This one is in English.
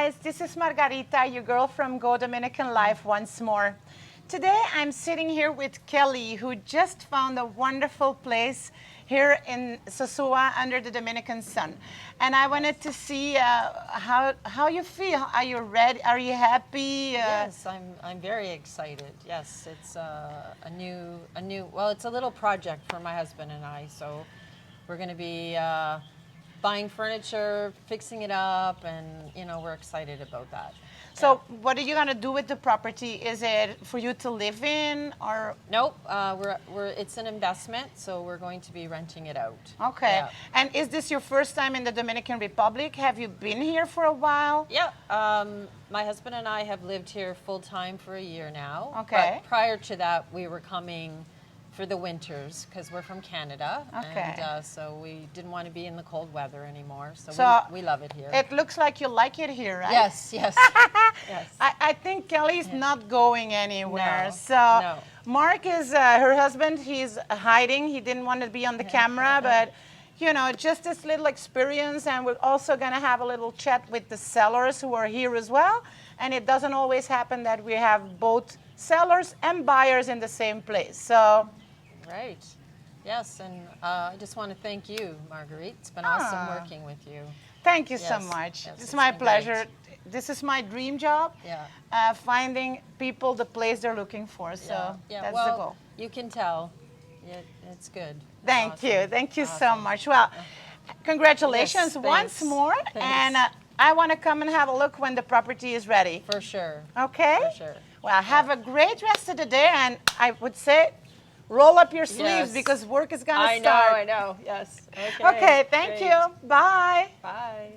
guys, this is Margarita, your girl from Go Dominican Life once more. Today I'm sitting here with Kelly, who just found a wonderful place here in Sosua under the Dominican sun. And I wanted to see how you feel. Are you ready? Are you happy? Yes, I'm very excited. Yes, it's well, it's a little project for my husband and I. So we're going to be buying furniture, fixing it up, and we're excited about that. So what are you going to do with the property? Is it for you to live in, or? Nope, it's an investment, so we're going to be renting it out. Okay. Yeah. And is this your first time in the Dominican Republic? Have you been here for a while? Yeah, my husband and I have lived here full time for a year now. Okay. But prior to that, we were coming for the winters because we're from Canada. Okay. And so we didn't want to be in the cold weather anymore. So we love it here. It looks like you like it here, right? Yes, yes. Yes. I think Kelly's not going anywhere. No, So no. Marc is her husband. He's hiding. He didn't want to be on the camera, but just this little experience, and we're also going to have a little chat with the sellers who are here as well. And it doesn't always happen that we have both sellers and buyers in the same place. So. Right. Yes, and I just want to thank you, Marguerite. It's been awesome working with you. Thank you so Yes, much. yes, It's it's my been pleasure. great. This is my dream job. Yeah. Finding people the place they're looking for. So that's well, the goal. You can tell. Yeah, it's good. Thank Awesome. you. Thank you so Awesome. much. Well, congratulations Yes, once thanks. more. Thanks. And I want to come and have a look when the property is ready. For sure. Okay? For sure. Well, have a great rest of the day. And I would say roll up your sleeves Yes. because work is going to start. I know. Yes. Okay, thank great. you. Bye. Bye.